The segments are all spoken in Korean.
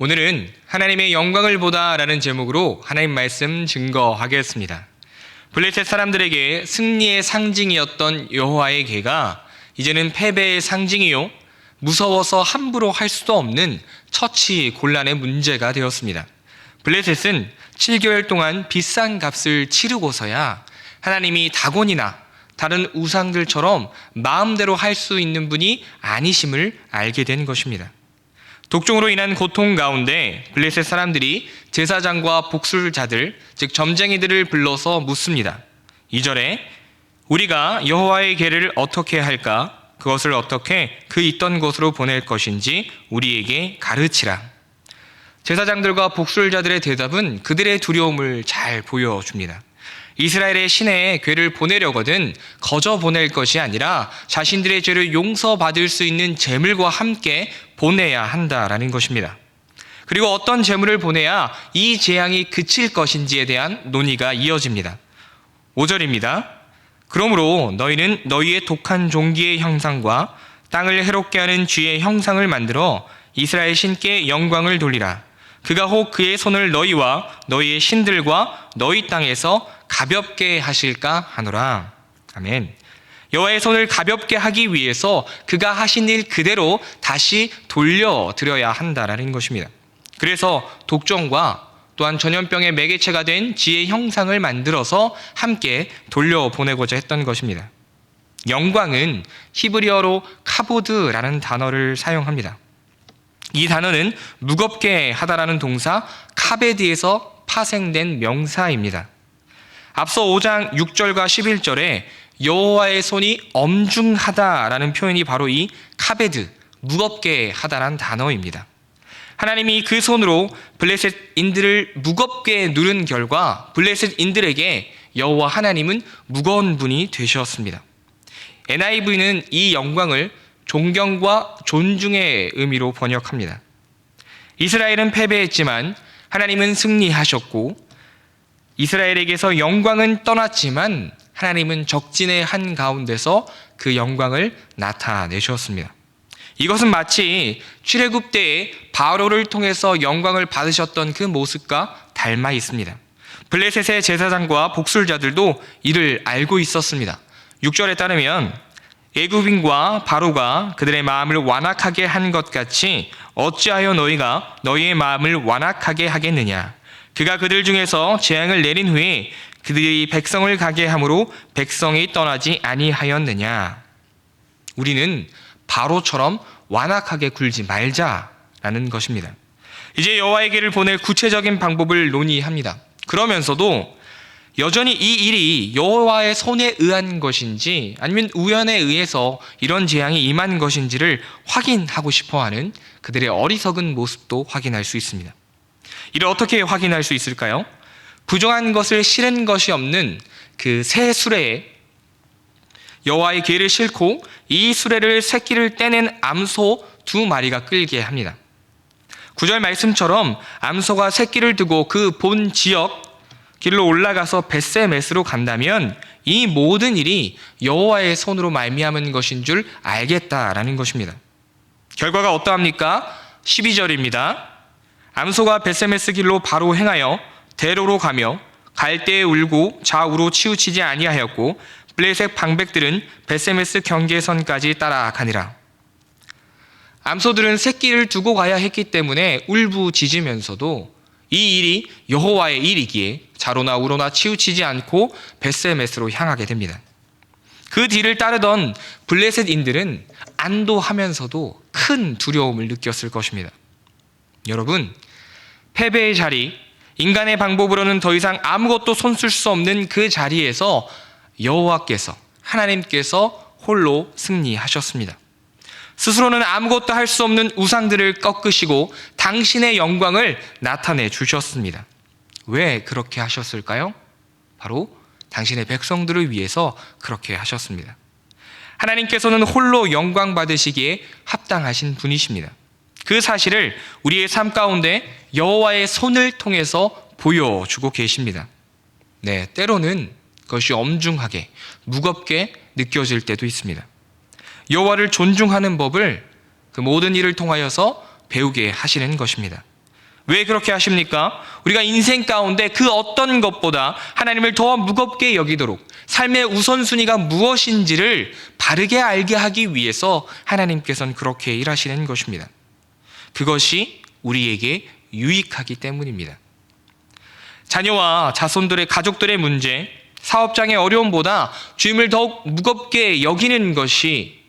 오늘은 하나님의 영광을 보다라는 제목으로 하나님 말씀 증거하겠습니다. 블레셋 사람들에게 승리의 상징이었던 여호와의 궤가 이제는 패배의 상징이요, 무서워서 함부로 할 수도 없는 처치 곤란의 문제가 되었습니다. 블레셋은 7개월 동안 비싼 값을 치르고서야 하나님이 다곤이나 다른 우상들처럼 마음대로 할 수 있는 분이 아니심을 알게 된 것입니다. 독종으로 인한 고통 가운데 블레셋 사람들이 제사장과 복술자들, 즉 점쟁이들을 불러서 묻습니다. 2절에 우리가 여호와의 궤를 어떻게 할까? 그것을 어떻게 그 있던 곳으로 보낼 것인지 우리에게 가르치라. 제사장들과 복술자들의 대답은 그들의 두려움을 잘 보여줍니다. 이스라엘의 신에 궤를 보내려거든 거저 보낼 것이 아니라 자신들의 죄를 용서받을 수 있는 제물과 함께 보내야 한다라는 것입니다. 그리고 어떤 제물을 보내야 이 재앙이 그칠 것인지에 대한 논의가 이어집니다. 5절입니다. 그러므로 너희는 너희의 독한 종기의 형상과 땅을 해롭게 하는 쥐의 형상을 만들어 이스라엘 신께 영광을 돌리라. 그가 혹 그의 손을 너희와 너희의 신들과 너희 땅에서 가볍게 하실까 하노라. 아멘. 여호와의 손을 가볍게 하기 위해서 그가 하신 일 그대로 다시 돌려드려야 한다라는 것입니다. 그래서 독종과 또한 전염병의 매개체가 된 쥐의 형상을 만들어서 함께 돌려보내고자 했던 것입니다. 영광은 히브리어로 카보드라는 단어를 사용합니다. 이 단어는 무겁게 하다라는 동사 카베드에서 파생된 명사입니다. 앞서 5장 6절과 11절에 여호와의 손이 엄중하다라는 표현이 바로 이 카베드, 무겁게 하다라는 단어입니다. 하나님이 그 손으로 블레셋인들을 무겁게 누른 결과 블레셋인들에게 여호와 하나님은 무거운 분이 되셨습니다. NIV는 이 영광을 존경과 존중의 의미로 번역합니다. 이스라엘은 패배했지만 하나님은 승리하셨고, 이스라엘에게서 영광은 떠났지만 하나님은 적진의 한 가운데서 그 영광을 나타내셨습니다. 이것은 마치 출애굽 때에 바로를 통해서 영광을 받으셨던 그 모습과 닮아 있습니다. 블레셋의 제사장과 복술자들도 이를 알고 있었습니다. 6절에 따르면 애굽인과 바로가 그들의 마음을 완악하게 한 것 같이 어찌하여 너희가 너희의 마음을 완악하게 하겠느냐. 그가 그들 중에서 재앙을 내린 후에 그들이 백성을 가게 함으로 백성이 떠나지 아니하였느냐. 우리는 바로처럼 완악하게 굴지 말자라는 것입니다. 이제 여호와의 궤를 보낼 구체적인 방법을 논의합니다. 그러면서도 여전히 이 일이 여호와의 손에 의한 것인지 아니면 우연에 의해서 이런 재앙이 임한 것인지를 확인하고 싶어하는 그들의 어리석은 모습도 확인할 수 있습니다. 이를 어떻게 확인할 수 있을까요? 부정한 것을 실은 것이 없는 그 새 수레에 여호와의 궤를 싣고 이 수레를 새끼를 떼낸 암소 2마리가 끌게 합니다. 9절 말씀처럼 암소가 새끼를 두고 그 본 지역 길로 올라가서 벳세메스로 간다면 이 모든 일이 여호와의 손으로 말미암은 것인 줄 알겠다라는 것입니다. 결과가 어떠합니까? 12절입니다. 암소가 벳세메스 길로 바로 행하여 대로로 가며 갈대에 울고 좌우로 치우치지 아니하였고 블레셋 방백들은 벳세메스 경계선까지 따라가니라. 암소들은 새끼를 두고 가야 했기 때문에 울부짖으면서도 이 일이 여호와의 일이기에 좌로나 우로나 치우치지 않고 벳세메스로 향하게 됩니다. 그 뒤를 따르던 블레셋인들은 안도하면서도 큰 두려움을 느꼈을 것입니다. 여러분, 패배의 자리, 인간의 방법으로는 더 이상 아무것도 손쓸 수 없는 그 자리에서 여호와께서, 하나님께서 홀로 승리하셨습니다. 스스로는 아무것도 할 수 없는 우상들을 꺾으시고 당신의 영광을 나타내 주셨습니다. 왜 그렇게 하셨을까요? 바로 당신의 백성들을 위해서 그렇게 하셨습니다. 하나님께서는 홀로 영광 받으시기에 합당하신 분이십니다. 그 사실을 우리의 삶 가운데 여호와의 손을 통해서 보여주고 계십니다. 네, 때로는 그것이 엄중하게, 무겁게 느껴질 때도 있습니다. 여호와를 존중하는 법을 그 모든 일을 통하여서 배우게 하시는 것입니다. 왜 그렇게 하십니까? 우리가 인생 가운데 그 어떤 것보다 하나님을 더 무겁게 여기도록 삶의 우선순위가 무엇인지를 바르게 알게 하기 위해서 하나님께서는 그렇게 일하시는 것입니다. 그것이 우리에게 유익하기 때문입니다. 자녀와 자손들의 가족들의 문제, 사업장의 어려움보다 주님을 더욱 무겁게 여기는 것이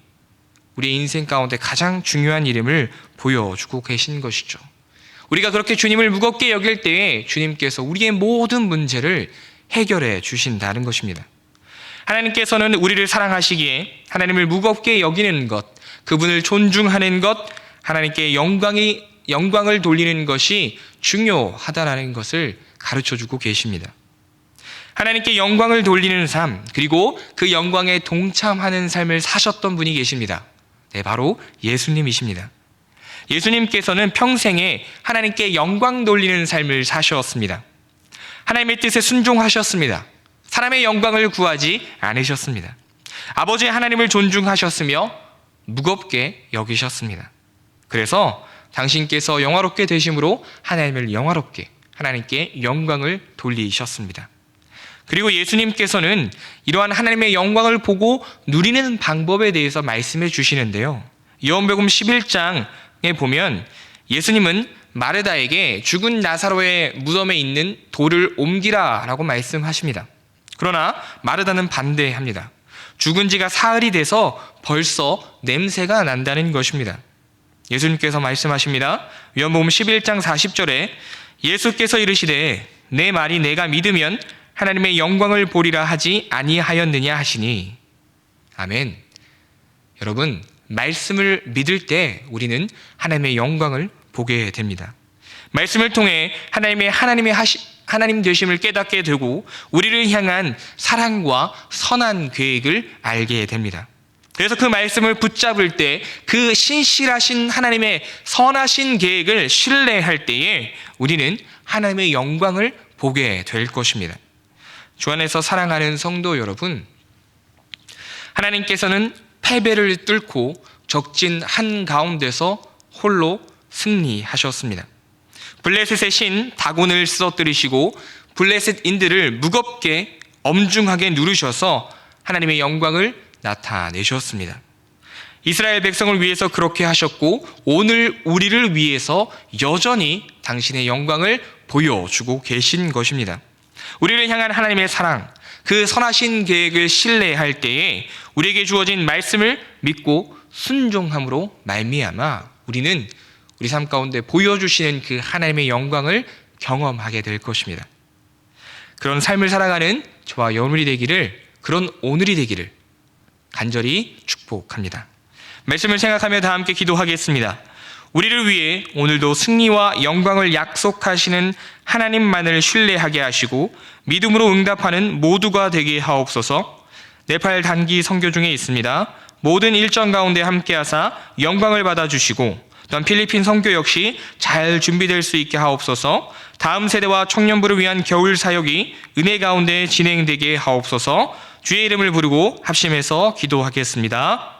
우리의 인생 가운데 가장 중요한 일임을 보여주고 계신 것이죠. 우리가 그렇게 주님을 무겁게 여길 때에 주님께서 우리의 모든 문제를 해결해 주신다는 것입니다. 하나님께서는 우리를 사랑하시기에 하나님을 무겁게 여기는 것, 그분을 존중하는 것, 하나님께 영광을 돌리는 것이 중요하다라는 것을 가르쳐주고 계십니다. 하나님께 영광을 돌리는 삶, 그리고 그 영광에 동참하는 삶을 사셨던 분이 계십니다. 네, 바로 예수님이십니다. 예수님께서는 평생에 하나님께 영광 돌리는 삶을 사셨습니다. 하나님의 뜻에 순종하셨습니다. 사람의 영광을 구하지 않으셨습니다. 아버지 하나님을 존중하셨으며 무겁게 여기셨습니다. 그래서 당신께서 영화롭게 되심으로 하나님을 영화롭게, 하나님께 영광을 돌리셨습니다. 그리고 예수님께서는 이러한 하나님의 영광을 보고 누리는 방법에 대해서 말씀해 주시는데요. 요한복음 11장에 보면 예수님은 마르다에게 죽은 나사로의 무덤에 있는 돌을 옮기라 라고 말씀하십니다. 그러나 마르다는 반대합니다. 죽은 지가 사흘이 돼서 벌써 냄새가 난다는 것입니다. 예수님께서 말씀하십니다. 요한복음 11장 40절에 예수께서 이르시되 내 말이 내가 믿으면 하나님의 영광을 보리라 하지 아니하였느냐 하시니. 아멘. 여러분, 말씀을 믿을 때 우리는 하나님의 영광을 보게 됩니다. 말씀을 통해 하나님 되심을 깨닫게 되고 우리를 향한 사랑과 선한 계획을 알게 됩니다. 그래서 그 말씀을 붙잡을 때 그 신실하신 하나님의 선하신 계획을 신뢰할 때에 우리는 하나님의 영광을 보게 될 것입니다. 주 안에서 사랑하는 성도 여러분, 하나님께서는 패배를 뚫고 적진 한가운데서 홀로 승리하셨습니다. 블레셋의 신 다곤을 쓰러뜨리시고 블레셋인들을 무겁게 엄중하게 누르셔서 하나님의 영광을 나타내셨습니다. 이스라엘 백성을 위해서 그렇게 하셨고 오늘 우리를 위해서 여전히 당신의 영광을 보여주고 계신 것입니다. 우리를 향한 하나님의 사랑, 그 선하신 계획을 신뢰할 때에 우리에게 주어진 말씀을 믿고 순종함으로 말미암아 우리는 우리 삶 가운데 보여주시는 그 하나님의 영광을 경험하게 될 것입니다. 그런 삶을 살아가는 저와 여러분이 되기를, 그런 오늘이 되기를 간절히 축복합니다. 말씀을 생각하며 다 함께 기도하겠습니다. 우리를 위해 오늘도 승리와 영광을 약속하시는 하나님만을 신뢰하게 하시고 믿음으로 응답하는 모두가 되게 하옵소서. 네팔 단기 선교 중에 있습니다. 모든 일정 가운데 함께하사 영광을 받아주시고 또한 필리핀 선교 역시 잘 준비될 수 있게 하옵소서. 다음 세대와 청년부를 위한 겨울 사역이 은혜 가운데 진행되게 하옵소서. 주의 이름을 부르고 합심해서 기도하겠습니다.